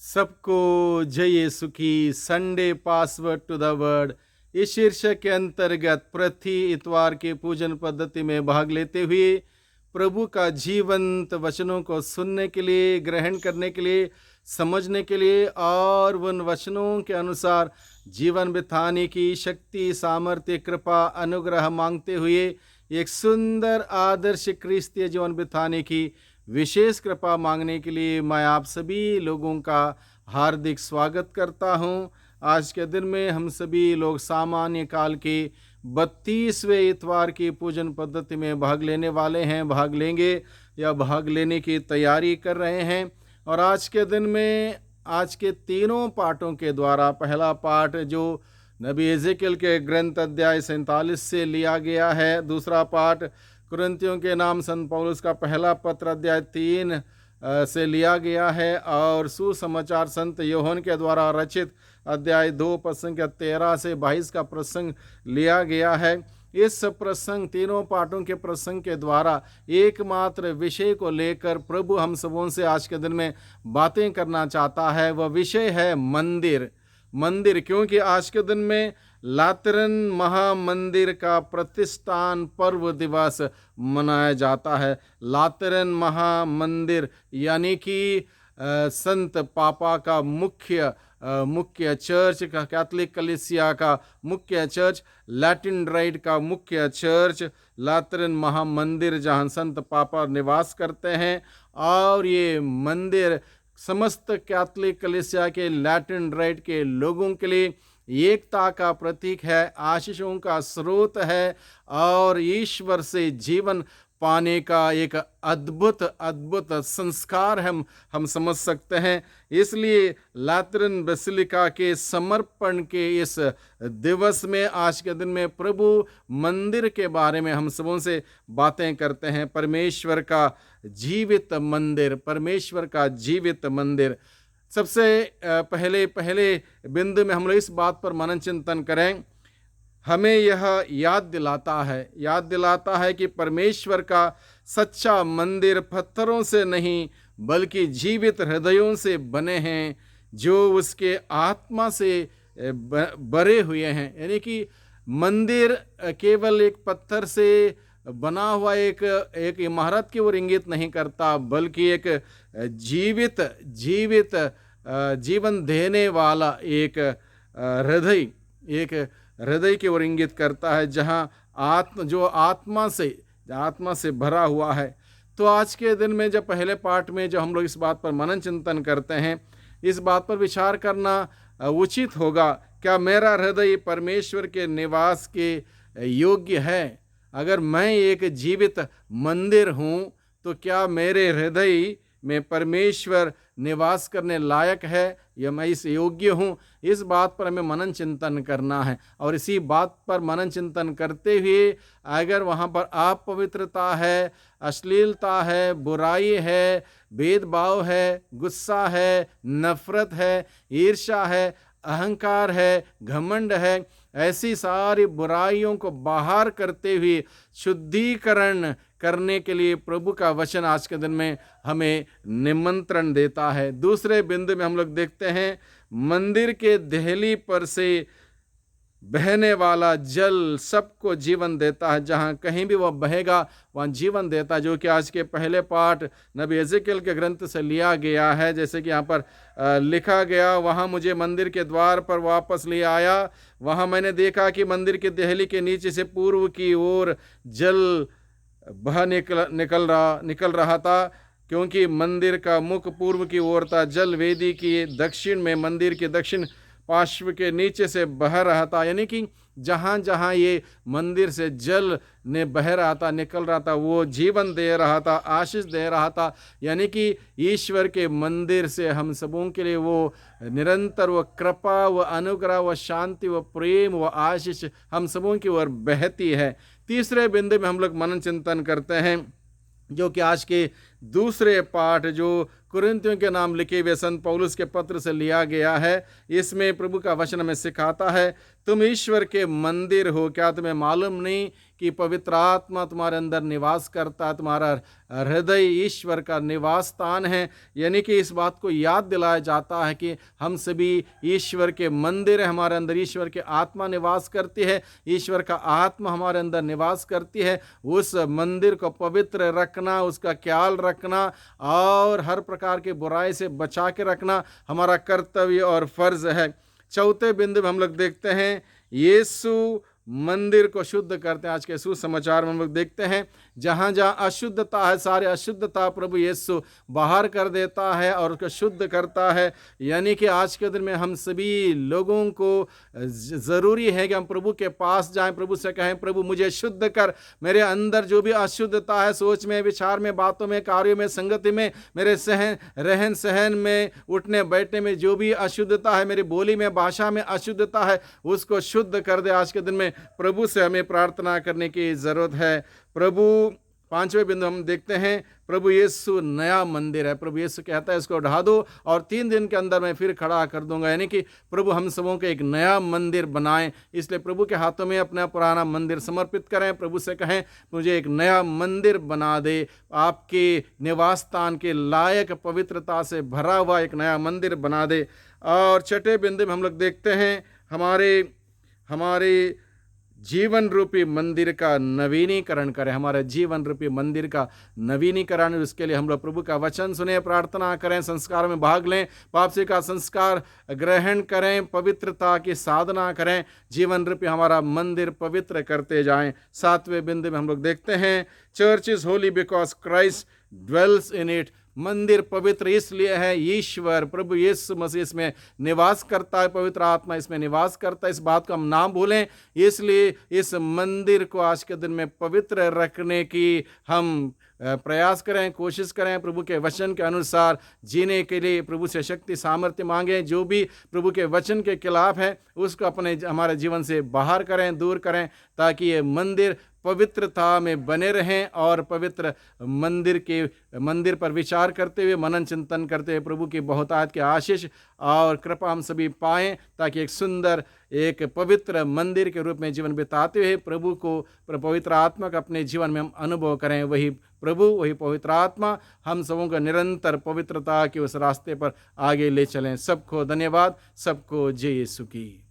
सबको जय यीशु की Sunday password to the word इस शीर्षक के अंतर्गत प्रति इतवार के पूजन पद्धति में भाग लेते हुए प्रभु का जीवंत वचनों को सुनने के लिए, ग्रहण करने के लिए, समझने के लिए और उन वचनों के अनुसार जीवन बिताने की शक्ति, सामर्थ्य, कृपा, अनुग्रह मांगते हुए एक सुंदर आदर्श क्रिस्तीय जीवन बिताने की विशेष कृपा मांगने के लिए मैं आप सभी लोगों का हार्दिक स्वागत करता हूं। आज के दिन में हम सभी लोग सामान्य काल के 32वें इतवार की पूजन पद्धति में भाग लेने वाले हैं, भाग लेंगे या भाग लेने की तैयारी कर रहे हैं। और आज के दिन में आज के तीनों पाठों के द्वारा पहला पाठ जो नबी एजेकियल के ग्रंथ अध्याय 47 से लिया गया है, दूसरा पाठ कुरिन्थियों के नाम संत पौलुस का पहला पत्र अध्याय 3 से लिया गया है और सुसमाचार संत योहन के द्वारा रचित अध्याय 2 प्रसंग 13 से 22 का प्रसंग लिया गया है। इस प्रसंग, तीनों पाठों के प्रसंग के द्वारा एकमात्र विषय को लेकर प्रभु हम सबों से आज के दिन में बातें करना चाहता है। वह विषय है मंदिर, क्योंकि आज के दिन में लातरन महामंदिर का प्रतिष्ठान पर्व दिवस मनाया जाता है। लातरन महामंदिर यानी कि संत पापा का मुख्य चर्च का, कैथोलिक कलीसिया का मुख्य चर्च, लैटिन राइट का मुख्य चर्च, लातरन महामंदिर जहाँ संत पापा निवास करते हैं। और ये मंदिर समस्त कैथोलिक कलीसिया के लैटिन राइट के लोगों के लिए एकता का प्रतीक है, आशीषों का स्रोत है और ईश्वर से जीवन पाने का एक अद्भुत संस्कार हम समझ सकते हैं। इसलिए लातरन बेसिलिका के समर्पण के इस दिवस में आज के दिन में प्रभु मंदिर के बारे में हम सबों से बातें करते हैं। परमेश्वर का जीवित मंदिर। सबसे पहले बिंदु में हम लोग इस बात पर मनन चिंतन करें। हमें यह याद दिलाता है कि परमेश्वर का सच्चा मंदिर पत्थरों से नहीं बल्कि जीवित हृदयों से बने हैं जो उसके आत्मा से भरे हुए हैं। यानी कि मंदिर केवल एक पत्थर से बना हुआ एक इमारत की ओर इंगित नहीं करता, बल्कि एक जीवित जीवन देने वाला एक हृदय की ओर इंगित करता है, जहाँ आत्मा से भरा हुआ है। तो आज के दिन में जब पहले पाठ में जो हम लोग इस बात पर मनन चिंतन करते हैं, इस बात पर विचार करना उचित होगा, क्या मेरा हृदय परमेश्वर के निवास के योग्य है? अगर मैं एक जीवित मंदिर हूँ तो क्या मेरे हृदय में परमेश्वर निवास करने लायक है या मैं इस योग्य हूँ? इस बात पर हमें मनन चिंतन करना है। और इसी बात पर मनन चिंतन करते हुए अगर वहाँ पर अपवित्रता है, अश्लीलता है, बुराई है, भेदभाव है, गुस्सा है, नफरत है, ईर्ष्या है, अहंकार है, घमंड है, ऐसी सारी बुराइयों को बाहर करते हुए शुद्धिकरण करने के लिए प्रभु का वचन आज के दिन में हमें निमंत्रण देता है। दूसरे बिंदु में हम लोग देखते हैं, मंदिर के देहली पर से बहने वाला जल सबको जीवन देता है। जहाँ कहीं भी वह बहेगा वहाँ जीवन देता है, जो कि आज के पहले पाठ नबी एजेकियल के ग्रंथ से लिया गया है। जैसे कि यहाँ पर लिखा गया, वहाँ मुझे मंदिर के द्वार पर वापस ले आया, वहाँ मैंने देखा कि मंदिर के देहली के नीचे से पूर्व की ओर जल बह निकल रहा था, क्योंकि मंदिर का मुख पूर्व की ओर था। जल वेदी की दक्षिण में मंदिर के दक्षिण पार्श्व के नीचे से बह रहा था। यानी कि जहाँ जहाँ ये मंदिर से जल ने बह रहा था, निकल रहा था, वो जीवन दे रहा था, आशीष दे रहा था। यानी कि ईश्वर के मंदिर से हम सबों के लिए वो निरंतर वो कृपा, वो अनुग्रह, वो शांति, वो प्रेम, वो आशीष हम सबों की ओर बहती है। तीसरे बिंदु में हम लोग मनन चिंतन करते हैं, जो कि आज के दूसरे पाठ जो कुरिन्थियों के नाम लिखे हुए संत पौलुस के पत्र से लिया गया है। इसमें प्रभु का वचन हमें सिखाता है, तुम ईश्वर के मंदिर हो, क्या तुम्हें मालूम नहीं कि पवित्र आत्मा तुम्हारे अंदर निवास करता है, तुम्हारा हृदय ईश्वर का निवास स्थान है। यानी कि इस बात को याद दिलाया जाता है कि हम सभी ईश्वर के मंदिर हैं, हमारे अंदर ईश्वर की आत्मा निवास करती है, ईश्वर का आत्मा हमारे अंदर निवास करती है। उस मंदिर को पवित्र रखना, उसका ख्याल रखना और हर प्रकार की बुराई से बचा के रखना हमारा कर्तव्य और फर्ज है। चौथे बिंदु में हम लोग देखते हैं यीशु मंदिर को शुद्ध करते हैं। आज के सुसमाचार में हम लोग देखते हैं जहाँ जहाँ अशुद्धता है, सारे अशुद्धता प्रभु यीशु बाहर कर देता है और उसको शुद्ध करता है। यानी कि आज के दिन में हम सभी लोगों को ज़रूरी है कि हम प्रभु के पास जाएं, प्रभु से कहें प्रभु मुझे शुद्ध कर, मेरे अंदर जो भी अशुद्धता है, सोच में, विचार में, बातों में, कार्यों में, संगति में, मेरे रहन सहन में, उठने बैठने में जो भी अशुद्धता है, मेरी बोली में, भाषा में अशुद्धता है, उसको शुद्ध कर दे। आज के दिन में प्रभु से हमें प्रार्थना करने की ज़रूरत है। प्रभु पांचवें बिंदु हम देखते हैं प्रभु यीशु नया मंदिर है। प्रभु यीशु कहता है इसको ढा दो और 3 दिन के अंदर मैं फिर खड़ा कर दूंगा। यानी कि प्रभु हम सबों को एक नया मंदिर बनाएं, इसलिए प्रभु के हाथों में अपना पुराना मंदिर समर्पित करें। प्रभु से कहें मुझे एक नया मंदिर बना दे, आपके निवास स्थान के लायक पवित्रता से भरा हुआ एक नया मंदिर बना दे। और छठे बिंदु में हम लोग देखते हैं हमारे जीवन रूपी मंदिर का नवीनीकरण करें। हमारे जीवन रूपी मंदिर का नवीनीकरण, उसके लिए हम लोग प्रभु का वचन सुने, प्रार्थना करें, संस्कार में भाग लें, वापसी का संस्कार ग्रहण करें, पवित्रता की साधना करें, जीवन रूपी हमारा मंदिर पवित्र करते जाएं। 7वें बिंदु में हम लोग देखते हैं church is Holi because Christ dwells in it. मंदिर पवित्र इसलिए है, ईश्वर प्रभु यीशु मसीह इसमें निवास करता है, पवित्र आत्मा इसमें निवास करता है। इस बात को हम ना भूलें, इसलिए इस मंदिर को आज के दिन में पवित्र रखने की हम प्रयास करें, कोशिश करें, प्रभु के वचन के अनुसार जीने के लिए प्रभु से शक्ति सामर्थ्य मांगें। जो भी प्रभु के वचन के खिलाफ है उसको हमारे जीवन से बाहर करें, दूर करें, ताकि ये मंदिर पवित्रता में बने रहें और पवित्र मंदिर पर विचार करते हुए, मनन चिंतन करते हुए प्रभु की बहुतायत की आशीष और कृपा हम सभी पाएं, ताकि एक सुंदर एक पवित्र मंदिर के रूप में जीवन बिताते हुए प्रभु को, पवित्र आत्मा का अपने जीवन में हम अनुभव करें। वही प्रभु, वही पवित्र आत्मा हम सबों को निरंतर पवित्रता के उस रास्ते पर आगे ले चलें। सबको धन्यवाद, सबको जय यीशु की।